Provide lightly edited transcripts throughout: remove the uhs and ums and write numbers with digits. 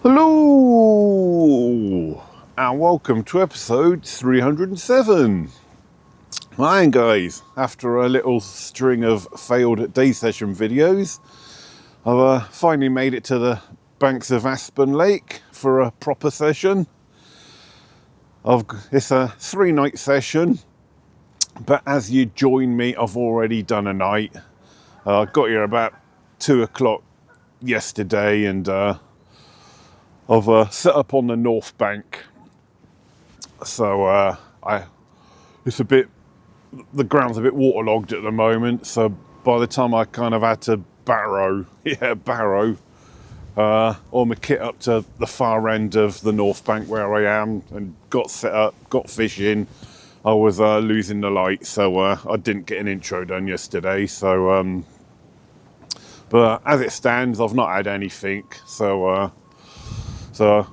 Hello and welcome to episode 307. Hi guys, after a little string of failed day session videos, I've finally made it to the banks of Aspen Lake for a proper session. It's a 3-night session, but as you join me, I've already done a night. I got here about 2 o'clock yesterday and I've set up on the north bank. So the ground's a bit waterlogged at the moment, so by the time I kind of had to barrow all my kit up to the far end of the north bank where I am and got set up, got fishing, I was losing the light, so I didn't get an intro done yesterday. So but as it stands, I've not had anything, so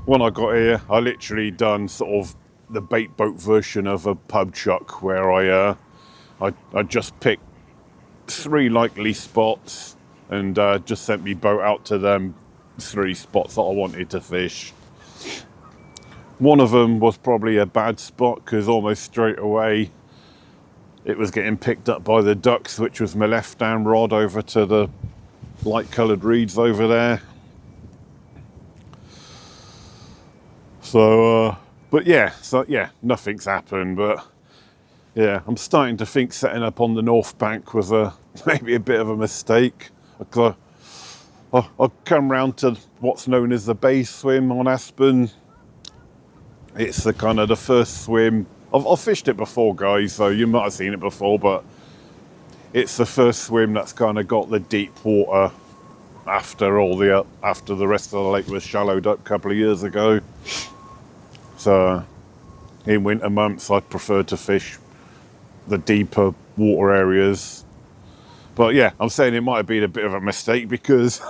when I got here, I literally done sort of the bait boat version of a pub chuck, where I just picked 3 likely spots and just sent me boat out to them 3 spots that I wanted to fish. One of them was probably a bad spot because almost straight away it was getting picked up by the ducks, which was my left hand rod over to the light coloured reeds over there. So nothing's happened, but yeah, I'm starting to think setting up on the north bank was maybe a bit of a mistake. I'll come round to what's known as the bay swim on Aspen. It's the kind of the first swim. I've fished it before, guys, so you might have seen it before, but it's the first swim that's kind of got the deep water after the rest of the lake was shallowed up a couple of years ago. So in winter months, I'd prefer to fish the deeper water areas. But yeah, I'm saying it might have been a bit of a mistake because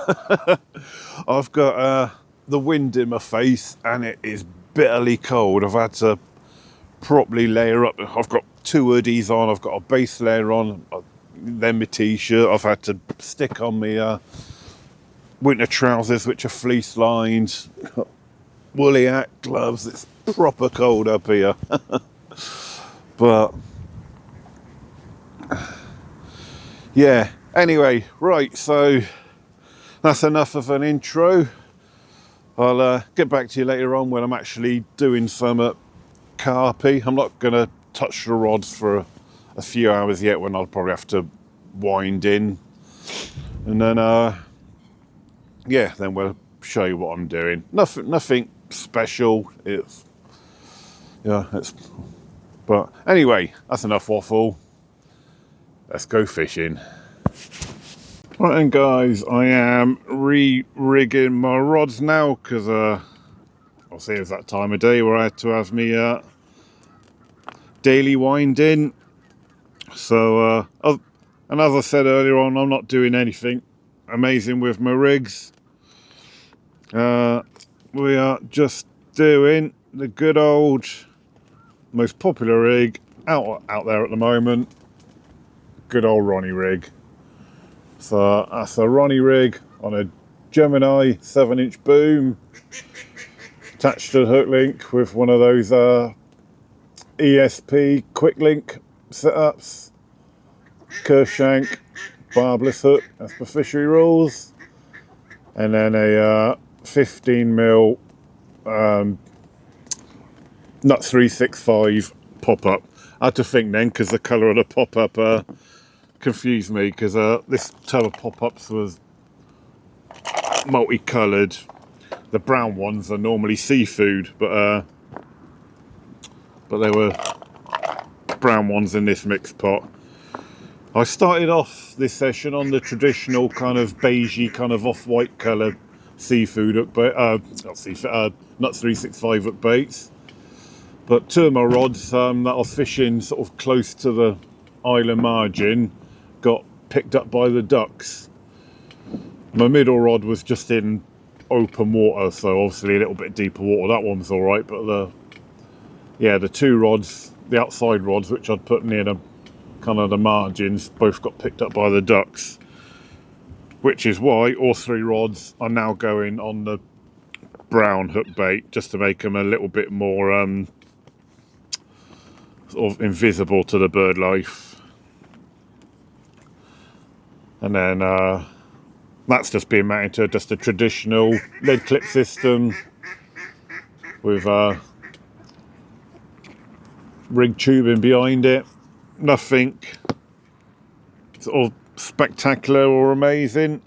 I've got the wind in my face and it is bitterly cold. I've had to properly layer up. I've got 2 hoodies on, I've got a base layer on, then my t-shirt. I've had to stick on my winter trousers, which are fleece lined, woolly hat, gloves. It's proper cold up here. But yeah, anyway, right, so that's enough of an intro. I'll get back to you later on when I'm actually doing some carpe. I'm not going to touch the rods for a few hours yet, when I'll probably have to wind in, and then then we'll show you what I'm doing. Nothing special. But anyway, that's enough waffle. Let's go fishing. Right then, guys, I am re-rigging my rods now because I'll say it's that time of day where I had to have me daily wind in. So and as I said earlier on, I'm not doing anything amazing with my rigs. We are just doing the good old, most popular rig out there at the moment, good old Ronnie rig. So that's a Ronnie rig on a Gemini 7-inch boom, attached to the hook link with one of those ESP quick link setups, curve shank, barbless hook, that's for fishery rules, and then a 15mm nut 365 pop-up. I had to think then, because the colour of the pop-up confused me, because this tub of pop-ups was multicoloured. The brown ones are normally seafood, but there were brown ones in this mixed pot. I started off this session on the traditional kind of beigey, kind of off-white colour seafood hook bait, nut 365 hook baits. But 2 of my rods that I was fishing sort of close to the island margin got picked up by the ducks. My middle rod was just in open water, so obviously a little bit deeper water. That one was all right, but the 2 rods, the outside rods, which I'd put near the kind of the margins, both got picked up by the ducks, which is why all 3 rods are now going on the brown hook bait just to make them a little bit more sort of invisible to the bird life. And then that's just being mounted to just a traditional lead clip system with rig tubing behind it. Nothing sort of spectacular or amazing.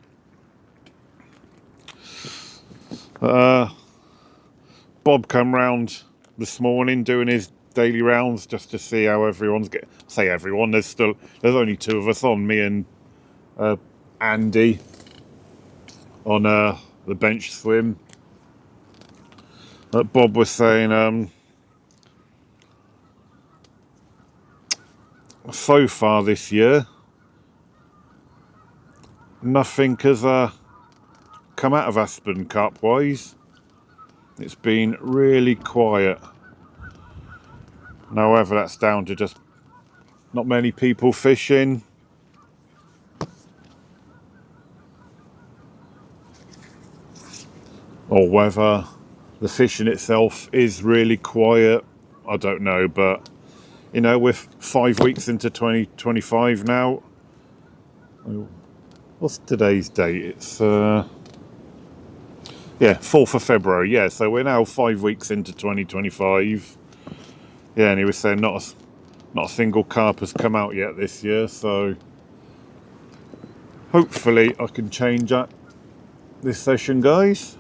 Bob come round this morning doing his daily rounds just to see how everyone's getting. Say everyone, there's only two of us on, me and Andy on the bench swim. Bob was saying so far this year nothing has come out of Aspen carp wise. It's been really quiet. Now whether that's down to just not many people fishing, or whether the fishing itself is really quiet, I don't know. But you know, we're 5 weeks into 2025 now. What's today's date? It's yeah, 4th of February. Yeah, so we're now 5 weeks into 2025. Yeah, and he was saying not a single carp has come out yet this year, so hopefully I can change that this session, guys.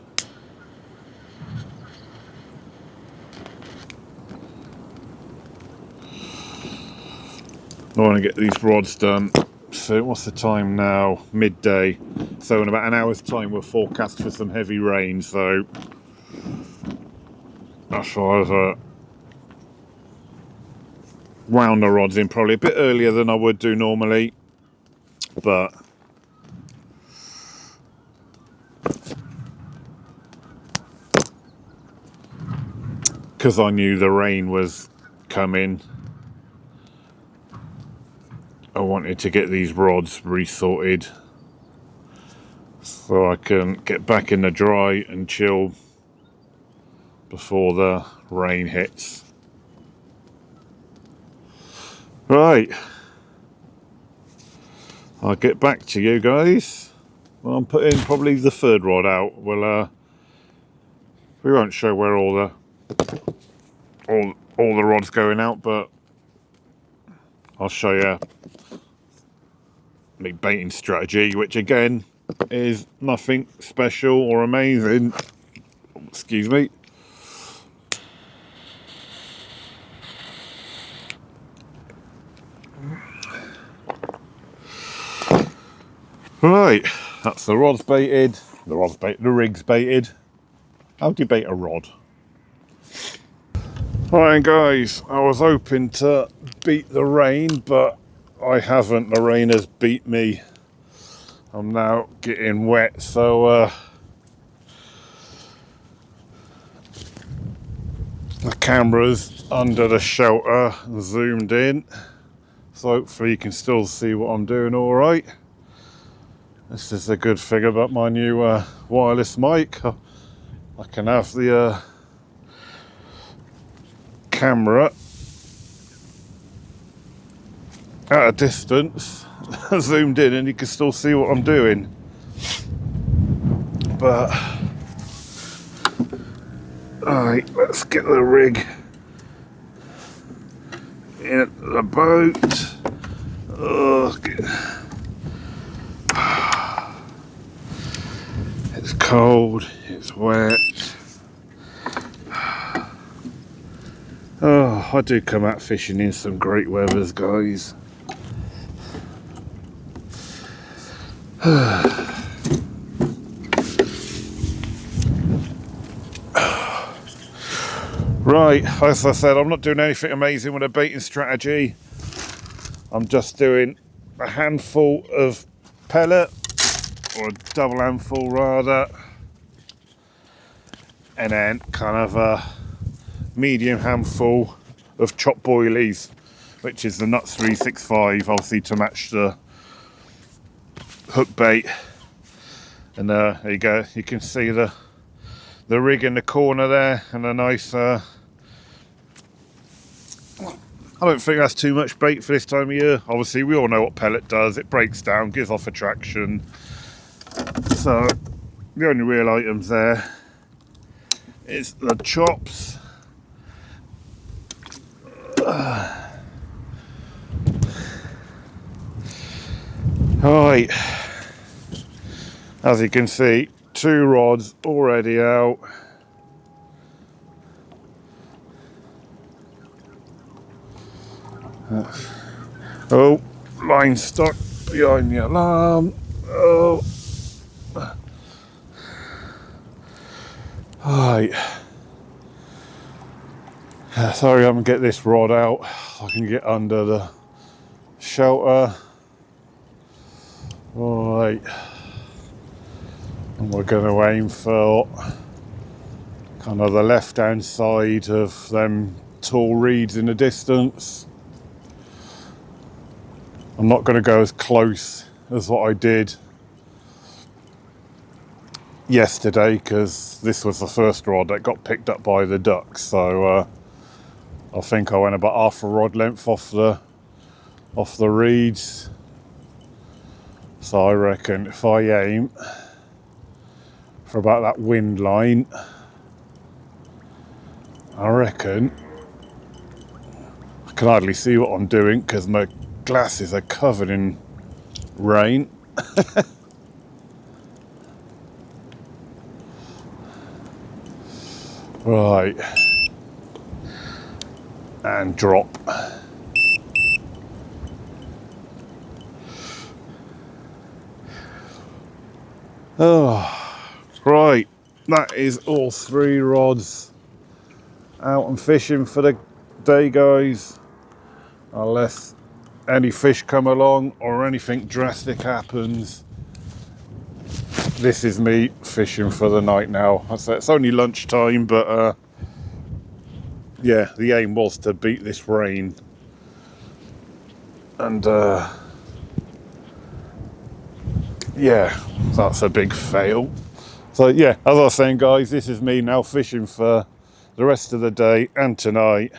I want to get these rods done. So what's the time now? Midday. So in about an hour's time we're forecast for some heavy rain, so that's why I've wound the rods in probably a bit earlier than I would do normally, but because I knew the rain was coming, I wanted to get these rods resorted so I can get back in the dry and chill before the rain hits. Right, I'll get back to you guys when I'm putting probably the third rod out. Well, we won't show where all the rods going out, but I'll show you my baiting strategy, which again is nothing special or amazing. Excuse me. Right, that's the rods baited. The rig's baited. How do you bait a rod? Alright guys, I was hoping to beat the rain, but I haven't. The rain has beat me. I'm now getting wet, so the camera's under the shelter and zoomed in, so hopefully you can still see what I'm doing alright. This is a good thing about my new wireless mic. I can have the camera at a distance zoomed in and you can still see what I'm doing. But alright, let's get the rig in the boat. Oh, it's cold, it's wet. Oh, I do come out fishing in some great weathers, guys. Right, as I said, I'm not doing anything amazing with a baiting strategy. I'm just doing a handful of pellet, or a double handful rather, and then kind of a medium handful of chopped boilies, which is the Nuts 365, obviously to match the hook bait. And there you go, you can see the the rig in the corner there, and a nice I don't think that's too much bait for this time of year. Obviously we all know what pellet does, it breaks down, gives off attraction, so the only real items there is the chops. Right, as you can see, 2 rods already out. Oh, line stuck behind the alarm. Oh, right. Sorry, I'm gonna get this rod out. I can get under the shelter. Right, and we're going to aim for kind of the left hand side of them tall reeds in the distance. I'm not going to go as close as what I did yesterday, because this was the first rod that got picked up by the ducks, so I think I went about half a rod length off the reeds. So I reckon if I aim for about that wind line, I reckon I can hardly see what I'm doing because my glasses are covered in rain. Right, and drop. Oh, right, that is all 3 rods out and fishing for the day, guys, unless any fish come along or anything drastic happens. This is me fishing for the night now. I say it's only lunchtime, but yeah, the aim was to beat this rain, and yeah, that's a big fail. So yeah, as I was saying, guys, this is me now fishing for the rest of the day and tonight.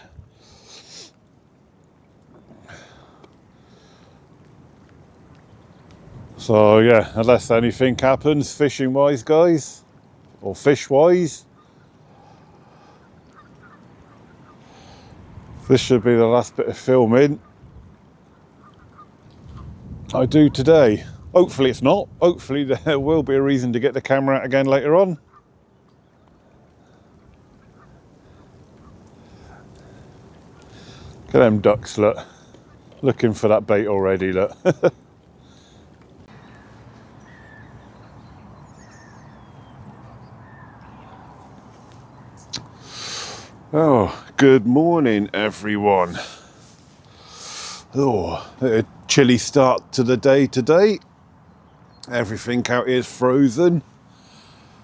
So yeah, unless anything happens fishing wise, guys, or fish wise, this should be the last bit of filming I do today. Hopefully it's not. Hopefully there will be a reason to get the camera out again later on. Look at them ducks, look. Looking for that bait already, look. Oh, good morning, everyone. Oh, a chilly start to the day today. Everything out here is frozen.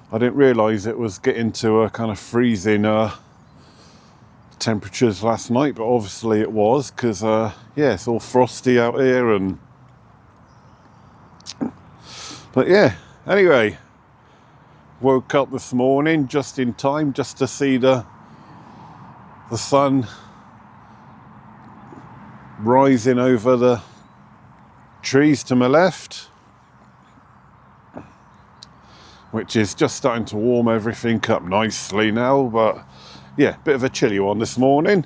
I didn't realise it was getting to a kind of freezing temperatures last night, but obviously it was, because yeah, it's all frosty out here. And but yeah, anyway, woke up this morning just in time just to see the sun rising over the trees to my left, which is just starting to warm everything up nicely now. But yeah, bit of a chilly one this morning.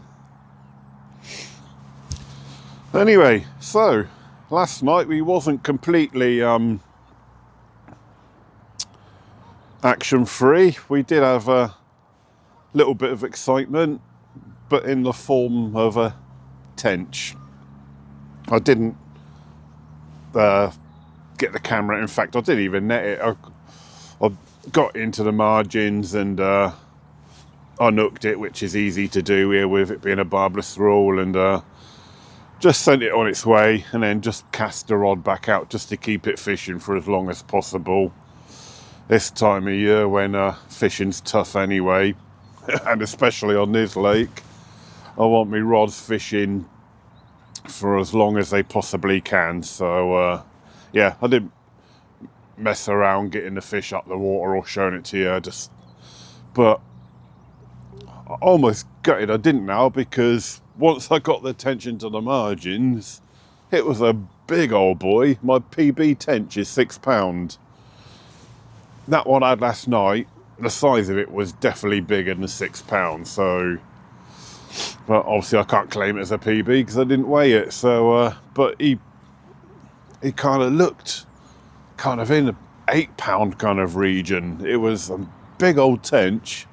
Anyway, so last night we wasn't completely action free. We did have a little bit of excitement, but in the form of a tench. I didn't get the camera. In fact, I didn't even net it. I got into the margins and I nooked it, which is easy to do here with it being a barbless roll, and just sent it on its way, and then just cast the rod back out just to keep it fishing for as long as possible. This time of year when fishing's tough anyway, and especially on this lake, I want me rods fishing for as long as they possibly can. So yeah, I didn't mess around getting the fish up the water or showing it to you. I just but I almost gutted I didn't now, because once I got the attention to the margins, it was a big old boy. My PB tench is £6. That one I had last night, the size of it was definitely bigger than £6. So, but obviously I can't claim it as a PB because I didn't weigh it. So, but he kind of looked kind of in the £8 kind of region. It was a big old tench.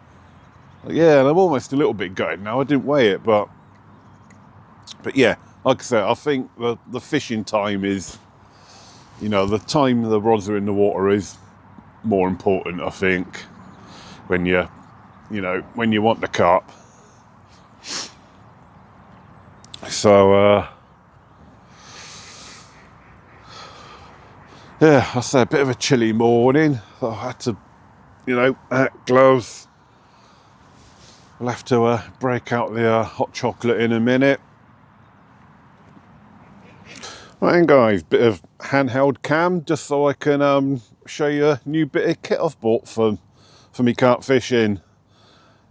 Yeah, and I'm almost a little bit gutted now. I didn't weigh it, but yeah, like I said, I think the fishing time is, you know, the time the rods are in the water is more important, I think, when when you want the carp. So yeah, I say a bit of a chilly morning. I had to, gloves. We'll have to break out the hot chocolate in a minute. Right then, guys, bit of handheld cam just so I can show you a new bit of kit I've bought for me carp fishing.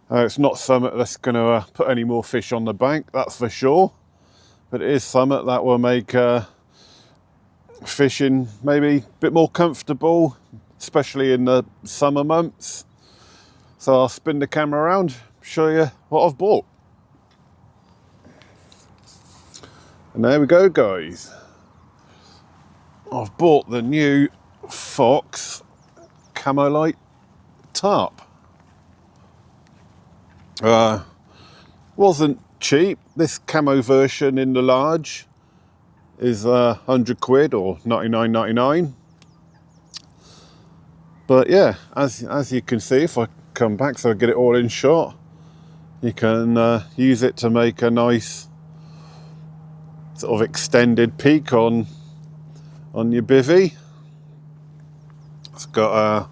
It's not something that's going to put any more fish on the bank, that's for sure, but it is something that will make fishing maybe a bit more comfortable, especially in the summer months. So I'll spin the camera around, show you what I've bought. And there we go, guys. I've bought the new Fox Camo Light tarp. Wasn't cheap. This camo version in the large is £100 or £99.99. But yeah, as you can see, if I come back so I get it all in shot, you can use it to make a nice sort of extended peak on your bivvy. It's got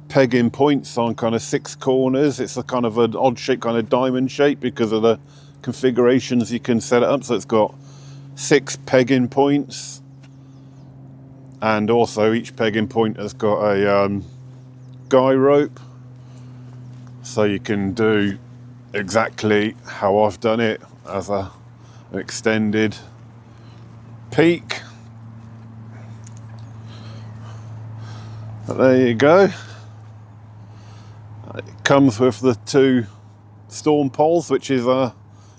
pegging points on kind of 6 corners. It's a kind of an odd shape, kind of diamond shape, because of the configurations you can set it up. So it's got 6 pegging points, and also each pegging point has got a guy rope, so you can do exactly how I've done it as an extended peak. But there you go. It comes with the 2 storm poles, which is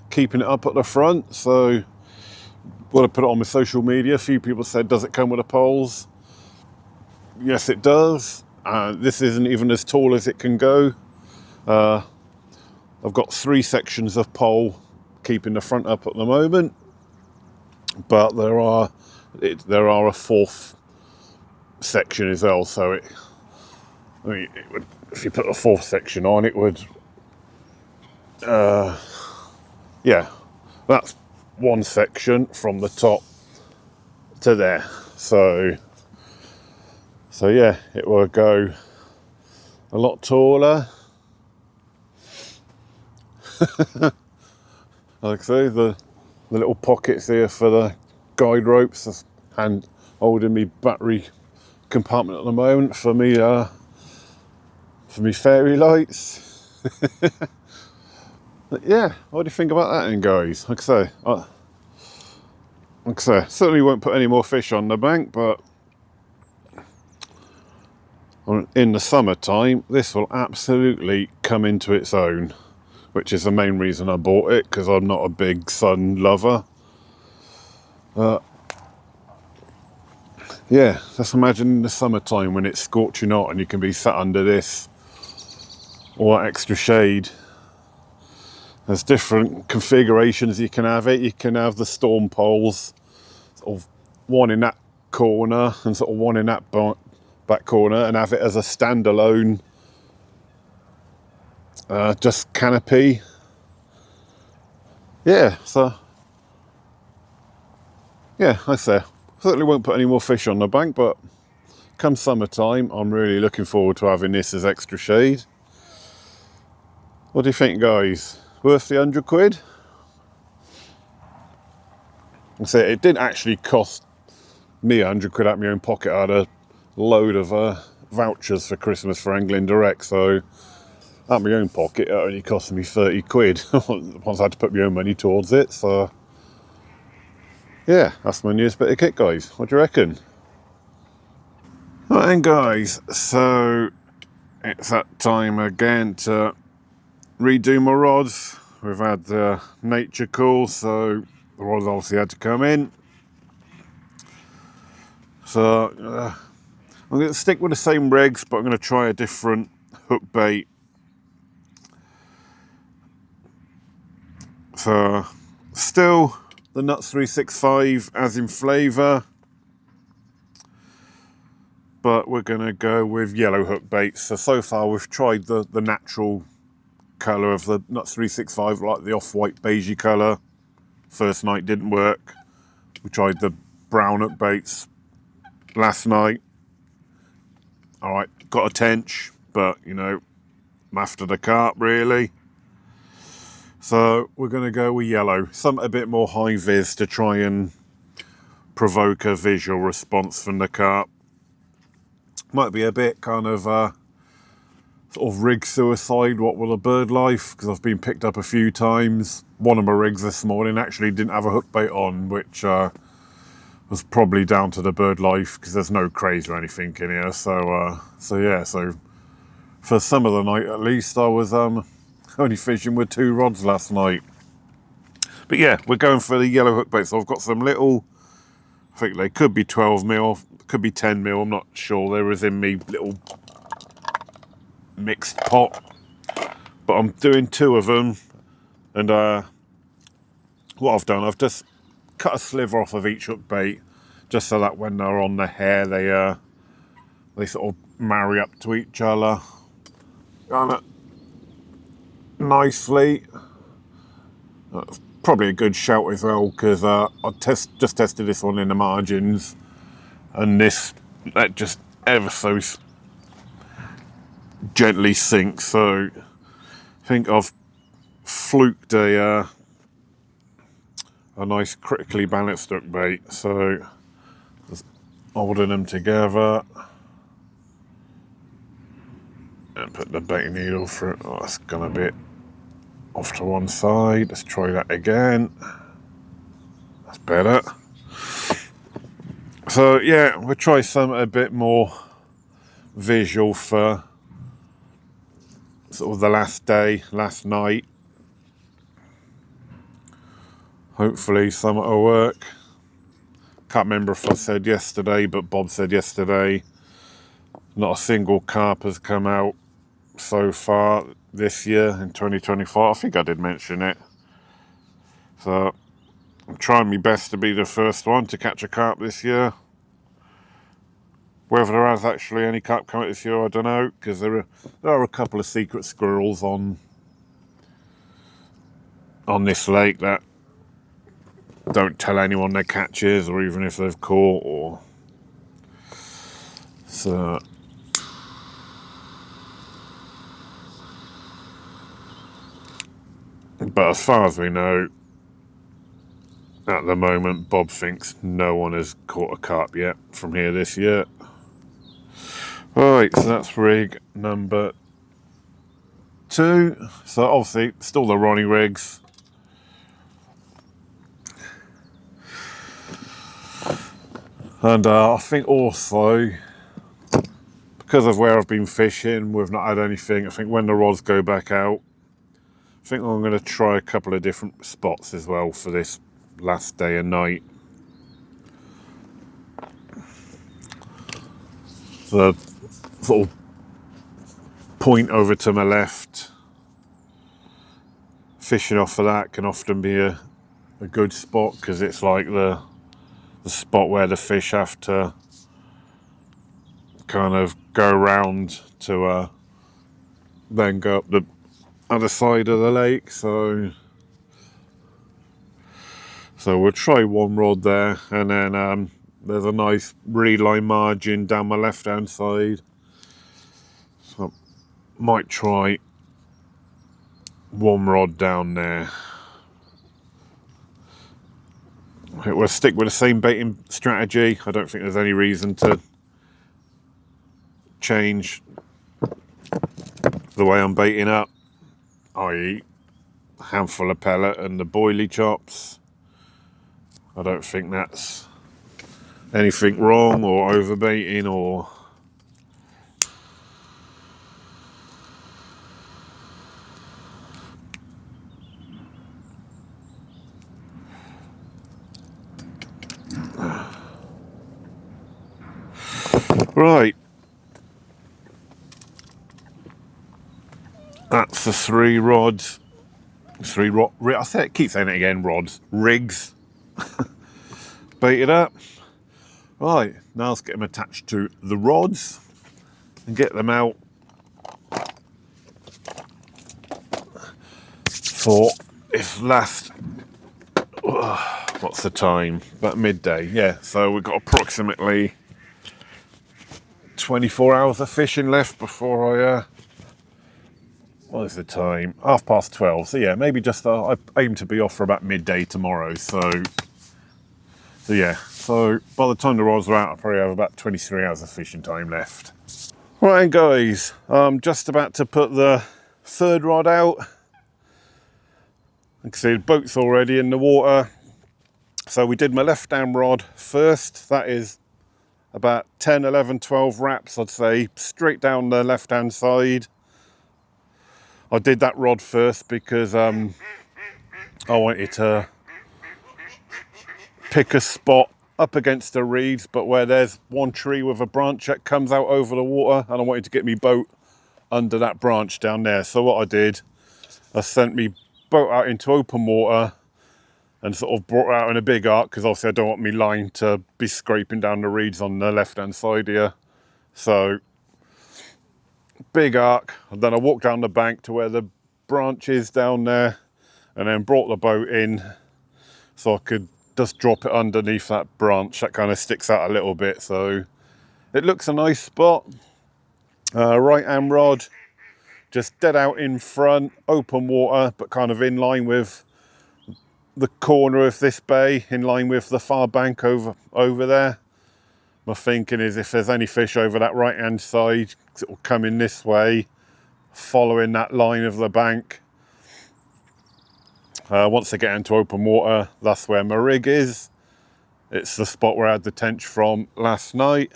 keeping it up at the front. So when I put it on my social media, a few people said, does it come with the poles? Yes, it does. This isn't even as tall as it can go. I've got 3 sections of pole keeping the front up at the moment, but there are a 4th section as well. So it would, if you put a 4th section on, it would, yeah, that's 1 section from the top to there. So yeah, it will go a lot taller. Like I say, the little pockets here for the guide ropes, that's hand holding me battery compartment at the moment for me fairy lights. But yeah, what do you think about that then, guys? Like I say, certainly won't put any more fish on the bank, but in the summertime this will absolutely come into its own, which is the main reason I bought it, because I'm not a big sun lover. Yeah, just imagine in the summertime when it's scorching hot and you can be sat under this, all that extra shade. There's different configurations you can have it. You can have the storm poles, sort of one in that corner and sort of one in that back corner, and have it as a standalone just canopy. Yeah, so yeah, like I say, certainly won't put any more fish on the bank, but come summertime I'm really looking forward to having this as extra shade. What do you think, guys? Worth the £100? I say it didn't actually cost me £100 out of my own pocket. I had a load of vouchers for Christmas for Angling Direct, so Out of my own pocket, it only cost me 30 quid once I had to put my own money towards it. So yeah, that's my newest bit of kit, guys. What do you reckon? Right then, guys, so it's that time again to redo my rods. We've had the nature call, so the rods obviously had to come in. So I'm going to stick with the same rigs, but I'm going to try a different hook bait. So still the Nuts 365 as in flavour, but we're going to go with yellow hook baits. So far we've tried the natural colour of the Nuts 365, like the off-white beigey colour. First night didn't work. We tried the brown hook baits last night. All right, got a tench, but you know, I'm after the carp really. So we're going to go with yellow, something a bit more high vis to try and provoke a visual response from the carp. Might be a bit kind of sort of rig suicide, what will a bird life, because I've been picked up a few times. One of my rigs this morning actually didn't have a hook bait on, which was probably down to the bird life, because there's no craze or anything in here. So yeah, so for some of the night at least, I was only fishing with 2 rods last night. But yeah, we're going for the yellow hook bait. So I've got some little, I think they could be 12 mil, could be 10 mil, I'm not sure. They was in me little mixed pot, but I'm doing 2 of them. And what I've done, I've just cut a sliver off of each hook bait, just so that when they're on the hair, they sort of marry up to each other nicely. That's probably a good shout as well, because I just tested this one in the margins, and that just ever so gently sinks. So I think I've fluked a nice critically balanced hook bait. So just holding them together and put the bait needle through. Oh, that's gonna be off to one side. Let's try that again. That's better. So yeah, we'll try something a bit more visual for sort of the last day, last night. Hopefully something will work. Can't remember if I said yesterday, but Bob said yesterday not a single carp has come out so far this year in 2024. I think I did mention it. So I'm trying my best to be the first one to catch a carp this year. Whether there has actually any carp come out this year, I don't know, because there are a couple of secret squirrels on this lake that don't tell anyone their catches, or even if they've caught, or so. But as far as we know, at the moment, Bob thinks no one has caught a carp yet from here this year. Right, so that's rig number 2. So obviously, still the Ronnie rigs. And I think also, because of where I've been fishing, we've not had anything. I think when the rods go back out, I think I'm going to try a couple of different spots as well for this last day and night. The sort of point over to my left, fishing off of that can often be a good spot, because it's like the spot where the fish have to kind of go around to then go up the other side of the lake. So we'll try one rod there, and then there's a nice reed line margin down my left hand side, so I might try one rod down there. We'll stick with the same baiting strategy. I don't think there's any reason to change the way I'm baiting up, i.e. a handful of pellet and the boilie chops. I don't think that's anything wrong or overbaiting or... Right, that's the three rods, keep saying it again, rods, rigs, baited up. Right, now let's get them attached to the rods and get them out for if last, what's the time? About midday, yeah. So we've got approximately 24 hours of fishing left before I, what is the time? 12:30. So yeah, maybe just, I aim to be off for about midday tomorrow. So yeah, so by the time the rods are out, I'll probably have about 23 hours of fishing time left. Right guys, I'm just about to put the third rod out. You can see the boat's already in the water. So we did my left hand rod first. That is about 10, 11, 12 wraps, I'd say, straight down the left hand side. I did that rod first because I wanted to pick a spot up against the reeds, but where there's one tree with a branch that comes out over the water, and I wanted to get my boat under that branch down there. So what I did, I sent me boat out into open water and sort of brought it out in a big arc, because obviously I don't want my line to be scraping down the reeds on the left hand side here. So big arc, and then I walked down the bank to where the branch is down there, and then brought the boat in so I could just drop it underneath that branch that kind of sticks out a little bit. So it looks a nice spot. Right hand rod, just dead out in front, open water, but kind of in line with the corner of this bay, in line with the far bank over there. My thinking is if there's any fish over that right hand side, it will come in this way, following that line of the bank. Once they get into open water, that's where my rig is. It's the spot where I had the tench from last night.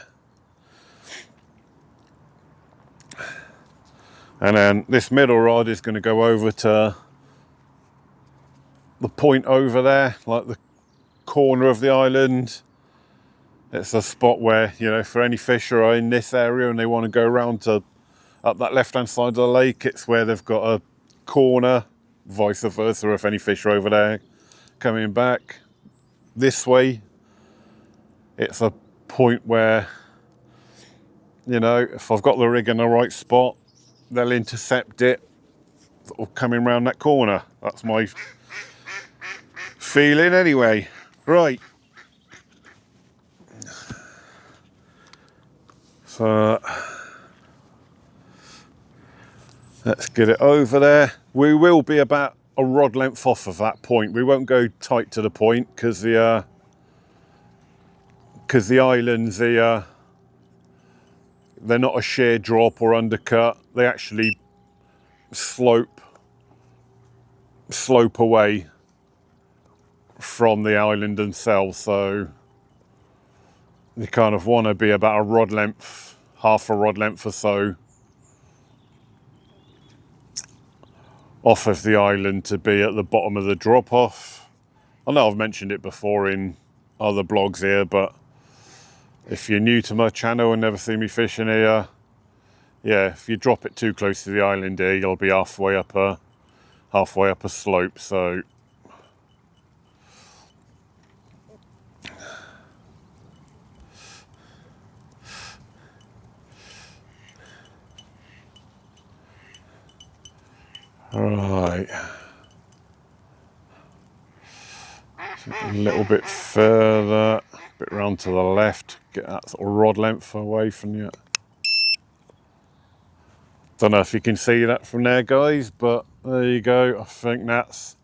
And then this middle rod is going to go over to the point over there, like the corner of the island. It's a spot where, you know, for any fish who are in this area and they want to go around to up that left hand side of the lake, it's where they've got a corner, vice versa if any fish are over there coming back this way. It's a point where, you know, if I've got the rig in the right spot, they'll intercept it sort of coming around that corner. That's my feeling anyway. Right, so let's get it over there. We will be about a rod length off of that point. We won't go tight to the point because the islands, they're not a sheer drop or undercut. They actually slope away from the island themselves. So you kind of want to be about a rod length, half a rod length or so off of the island to be at the bottom of the drop off. I know I've mentioned it before in other blogs here, but if you're new to my channel and never seen me fishing here, yeah, if you drop it too close to the island here, you'll be halfway up a slope. So right, a little bit further, a bit round to the left, get that sort of rod length away from you. Don't know if you can see that from there, guys, but there you go. I think that's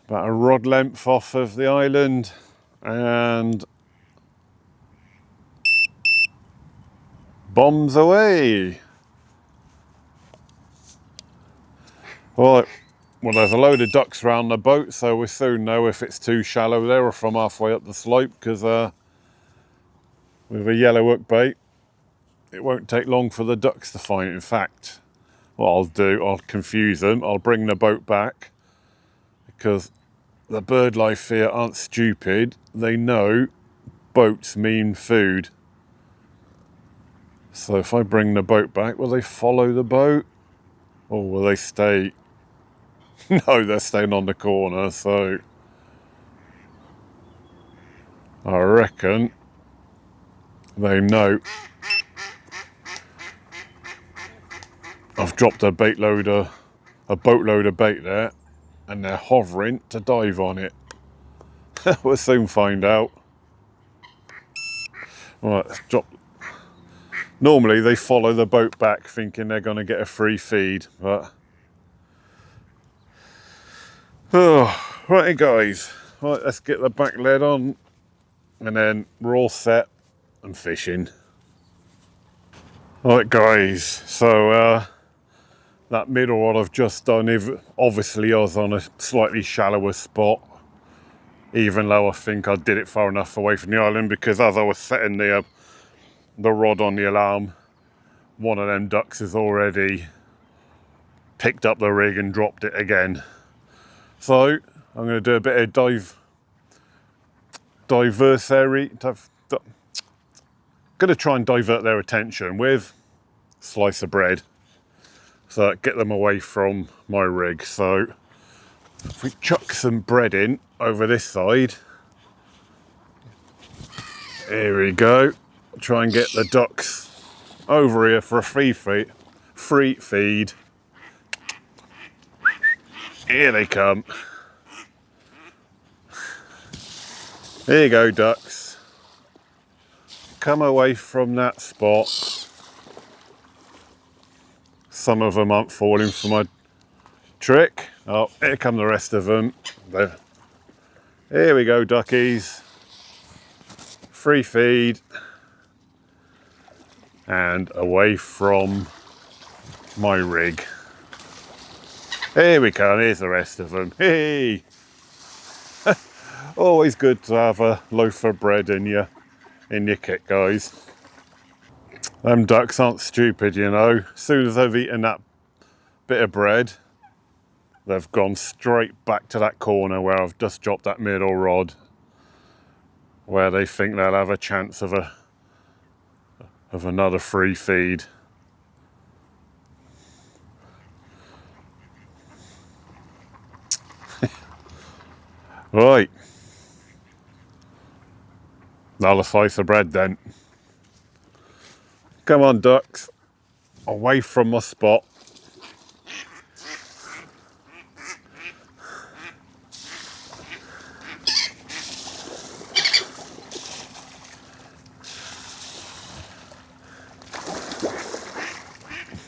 about a rod length off of the island, and bombs away. Right, well there's a load of ducks around the boat, so we soon know if it's too shallow there or from halfway up the slope, because with a yellow hook bait, it won't take long for the ducks to find it. In fact, what I'll do, I'll confuse them, I'll bring the boat back, because the bird life here aren't stupid, they know boats mean food. So if I bring the boat back, will they follow the boat? Or will they stay? No, they're staying on the corner, so I reckon they know I've dropped a boatload of bait there, and they're hovering to dive on it. We'll soon find out. Right, let's drop. Normally they follow the boat back thinking they're going to get a free feed, but oh, right guys, right, let's get the back lead on and then we're all set and fishing. Right guys, so that middle rod I've just done, obviously I was on a slightly shallower spot, even though I think I did it far enough away from the island, because as I was setting the rod on the alarm, one of them ducks has already picked up the rig and dropped it again. So I'm going to do a bit of going to try and divert their attention with a slice of bread, so get them away from my rig. So if we chuck some bread in over this side, here we go. Try and get the ducks over here for a free feed. Here they come. Here you go, ducks. Come away from that spot. Some of them aren't falling for my trick. Oh, here come the rest of them. Here we go, duckies. Free feed. And away from my rig. Here we come, here's the rest of them. Hey! Always good to have a loaf of bread in your kit, guys. Them ducks aren't stupid, you know. As soon as they've eaten that bit of bread, they've gone straight back to that corner where I've just dropped that middle rod, where they think they'll have a chance of another free feed. Right. Another slice of bread then. Come on, ducks. Away from my spot.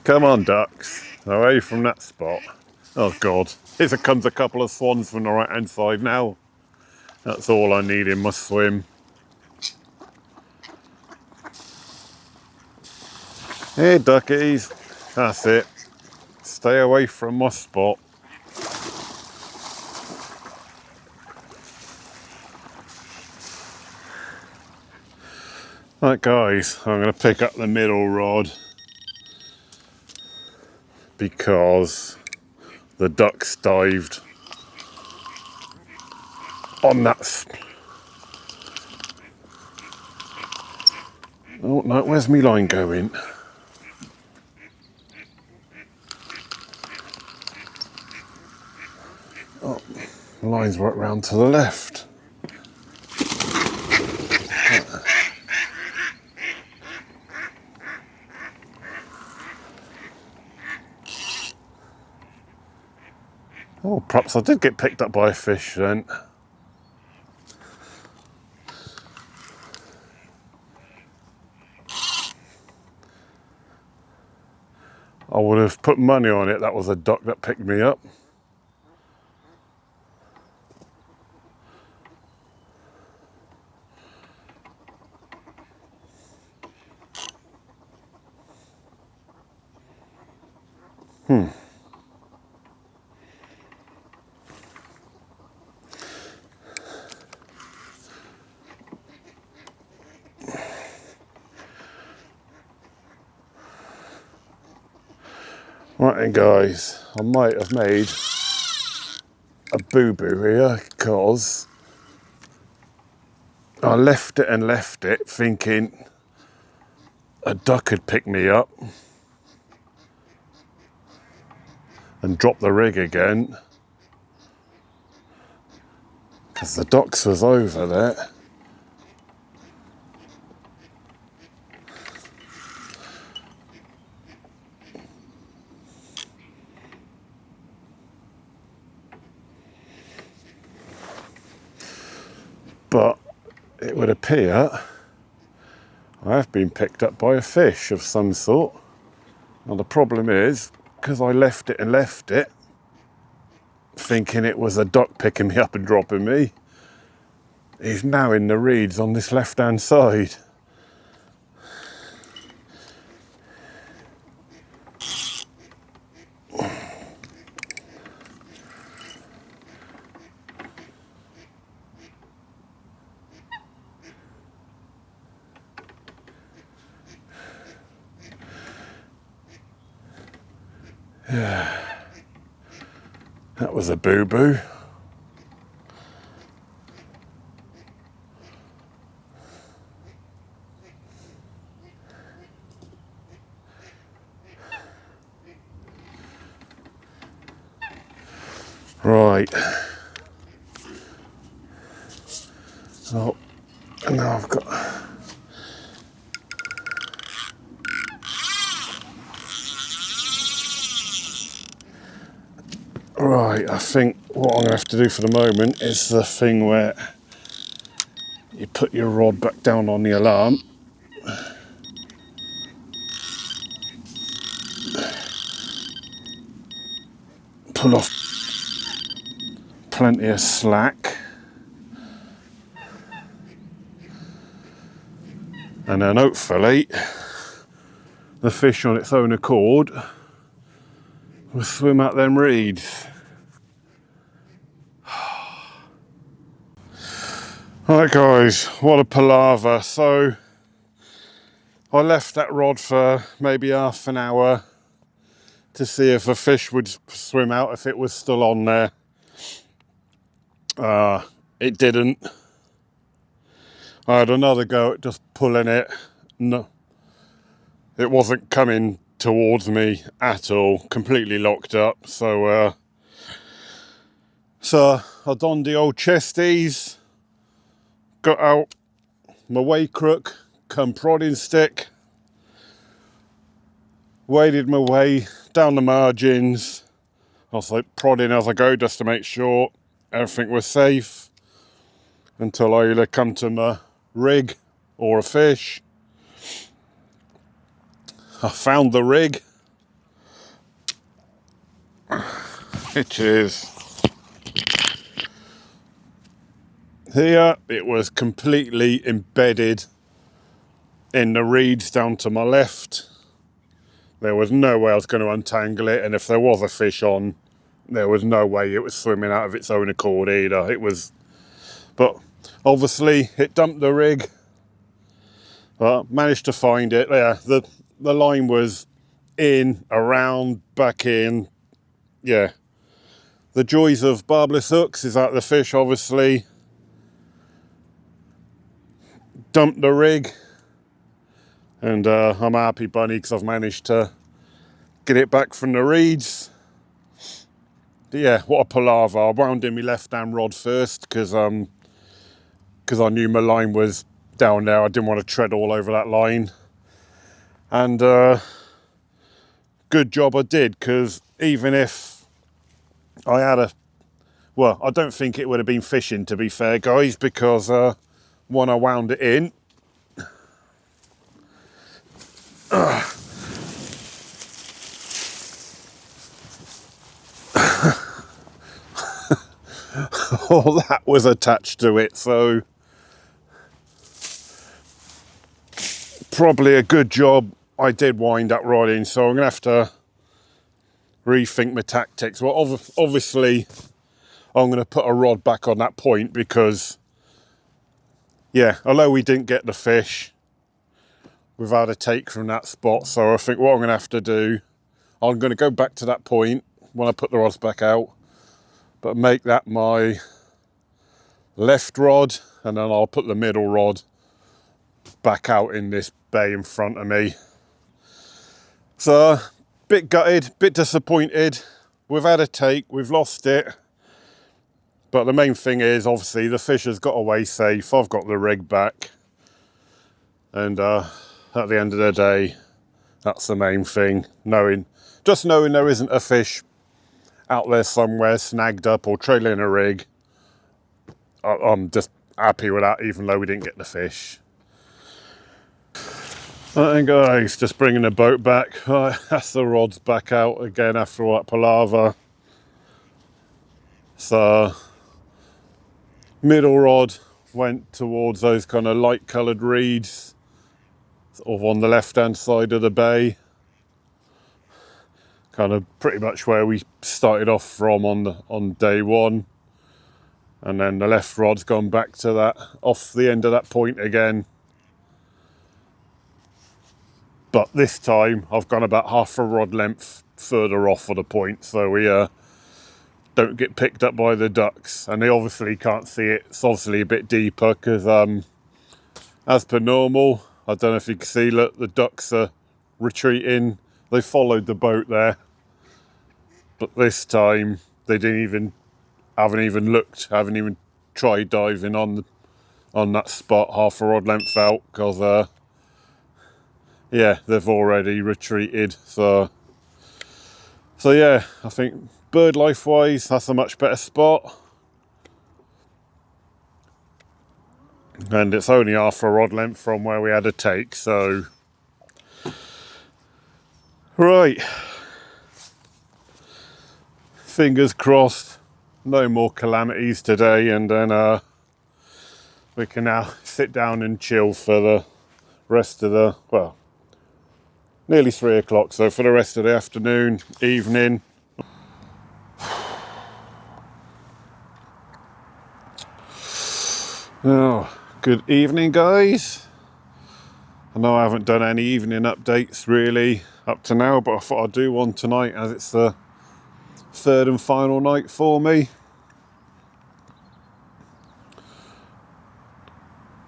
Come on, ducks. Away from that spot. Oh, God. Here comes a couple of swans from the right-hand side now. That's all I need in my swim. Hey, duckies. That's it. Stay away from my spot. Right, guys, I'm going to pick up the middle rod because the ducks dived on that. Oh no, where's my line going? Oh, the line's right round to the left. Oh, perhaps I did get picked up by a fish then. I would have put money on it that was a duck that picked me up. Right then guys, I might have made a boo-boo here because I left it thinking a duck had picked me up and dropped the rig again because the ducks was over there. But it would appear I have been picked up by a fish of some sort. Now the problem is, because I left it, thinking it was a duck picking me up and dropping me, he's now in the reeds on this left-hand side. That was a boo-boo. Right. Oh, and now I've got... Right, I think what I'm going to have to do for the moment is the thing where you put your rod back down on the alarm. Pull off plenty of slack. And then hopefully the fish on its own accord will swim out them reeds. Right guys, what a palaver. So I left that rod for maybe half an hour to see if a fish would swim out if it was still on there. It didn't. I had another go at just pulling it. No, it wasn't coming towards me at all, completely locked up. So I donned the old chesties, got out my weigh crook, come prodding stick, waded my way down the margins. I was like prodding as I go just to make sure everything was safe until I either come to my rig or a fish. I found the rig, which is here. It was completely embedded in the reeds down to my left. There was no way I was going to untangle it, and if there was a fish on, there was no way it was swimming out of its own accord either. It was, but obviously it dumped the rig. But managed to find it. Yeah, the line was in, around, back in. Yeah. The joys of barbless hooks is that the fish obviously dumped the rig, and I'm a happy bunny because I've managed to get it back from the reeds. But yeah, what a palaver. I wound in my left-hand rod first because I knew my line was down there. I didn't want to tread all over that line. And good job I did, because even if I had well, I don't think it would have been fishing, to be fair, guys, because when I wound it in, all that was attached to it, so probably a good job I did wind that rod in. So I'm gonna have to rethink my tactics. Well, obviously I'm gonna put a rod back on that point because, yeah, although we didn't get the fish, we've had a take from that spot. So I think what I'm gonna have to do, I'm going to go back to that point when I put the rods back out, but make that my left rod, and then I'll put the middle rod back out in this bay in front of me. So, bit gutted, bit disappointed. We've had a take, we've lost it. But the main thing is, obviously, the fish has got away safe. I've got the rig back. And at the end of the day, that's the main thing. Just knowing there isn't a fish out there somewhere snagged up or trailing a rig. I'm just happy with that, even though we didn't get the fish. And guys, just bringing the boat back. Right, that's the rods back out again after all that palaver. So, middle rod went towards those kind of light coloured reeds, sort of on the left hand side of the bay. Kind of pretty much where we started off from on day one. And then the left rod's gone back to that, off the end of that point again. But this time I've gone about half a rod length further off of the point, so we don't get picked up by the ducks. And they obviously can't see it. It's obviously a bit deeper because as per normal, I don't know if you can see, look, the ducks are retreating. They followed the boat there. But this time they haven't even looked, haven't even tried diving on that spot half a rod length out, because yeah, they've already retreated. So yeah, I think bird life wise, that's a much better spot. And it's only half a rod length from where we had a take, so. Right. Fingers crossed, no more calamities today, and then we can now sit down and chill for the rest of the, well, nearly 3 o'clock, so for the rest of the afternoon, evening. Oh, good evening, guys. I know I haven't done any evening updates really up to now, but I thought I'd do one tonight as it's the third and final night for me.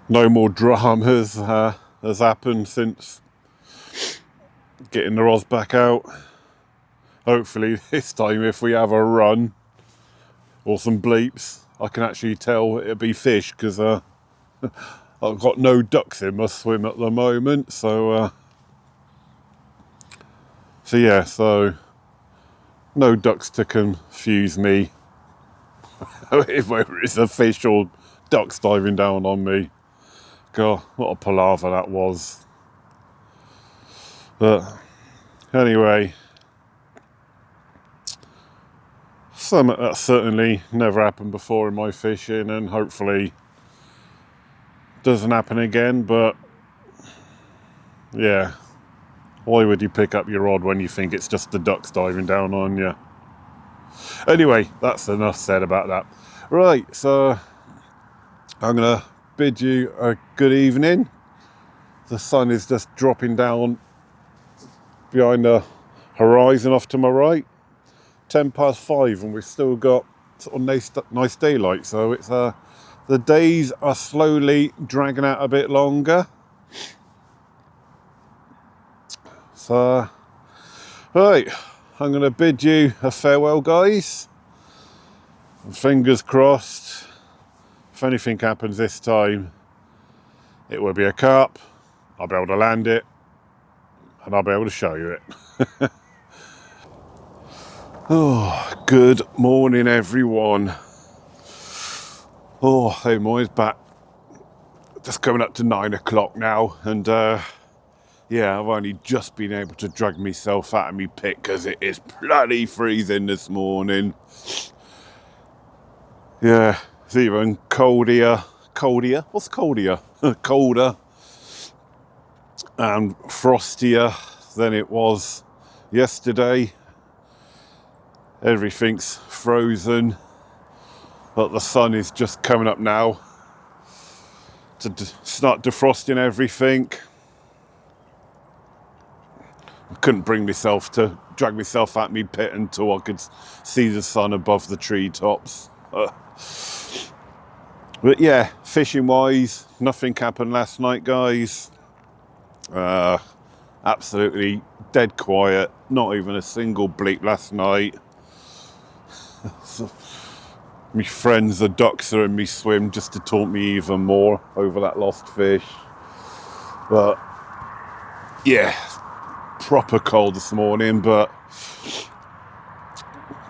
No more dramas has happened since getting the rods back out. Hopefully this time, if we have a run or some bleeps, I can actually tell it'll be fish, because I've got no ducks in my swim at the moment. So yeah, so no ducks to confuse me whether it's a fish or ducks diving down on me. God, what a palaver that was. But anyway, something that certainly never happened before in my fishing, and hopefully doesn't happen again. But yeah, why would you pick up your rod when you think it's just the ducks diving down on you? Anyway, that's enough said about that. Right, so I'm gonna bid you a good evening. The sun is just dropping down behind the horizon off to my right. 5:10, and we've still got sort of nice daylight, so it's the days are slowly dragging out a bit longer. So right, I'm going to bid you a farewell, guys. And fingers crossed, if anything happens this time, it will be a carp. I'll be able to land it, and I'll be able to show you it. Oh, good morning, everyone. Oh, hey, boys, back. Just coming up to 9 o'clock now, and yeah, I've only just been able to drag myself out of my pit because it is bloody freezing this morning. Yeah, it's even colder. What's colder? Colder and frostier than it was yesterday. Everything's frozen, but the sun is just coming up now to start defrosting everything. I couldn't bring myself to drag myself out my pit until I could see the sun above the treetops. But yeah, fishing wise, nothing happened last night, guys. Absolutely dead quiet, not even a single bleep last night. So, my friends, the ducks, are in me swim just to taunt me even more over that lost fish. But yeah, proper cold this morning, but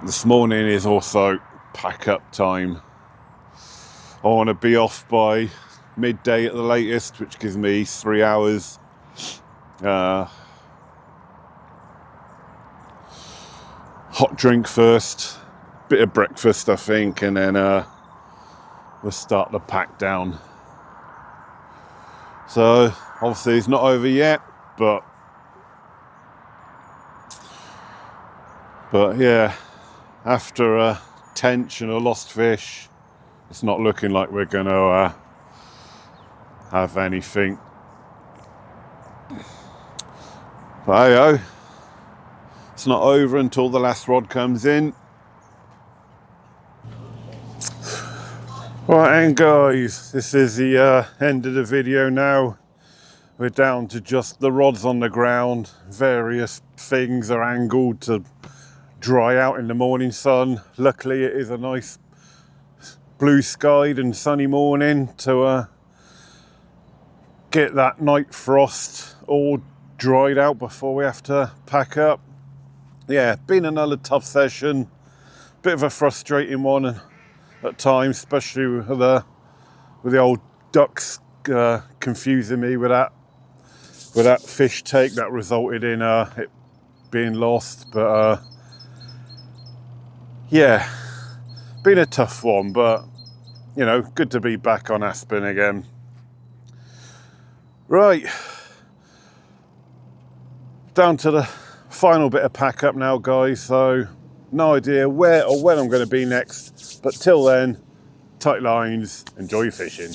this morning is also pack up time. I want to be off by midday at the latest, which gives me 3 hours. Hot drink first, bit of breakfast I think, and then we'll start the pack down. So obviously it's not over yet, but yeah, after a tench and a lost fish, it's not looking like we're gonna have anything. But hey-oh, it's not over until the last rod comes in. Right, and guys, this is the end of the video now. We're down to just the rods on the ground. Various things are angled to dry out in the morning sun. Luckily it is a nice blue skied and sunny morning to get that night frost all dried out before we have to pack up. Yeah, been another tough session, bit of a frustrating one at times, especially with the old ducks confusing me with that fish take that resulted in it being lost. But yeah, been a tough one, but you know, good to be back on Aspen again. Right, down to the final bit of pack up now, guys. So no idea where or when I'm going to be next, but till then, tight lines, enjoy fishing.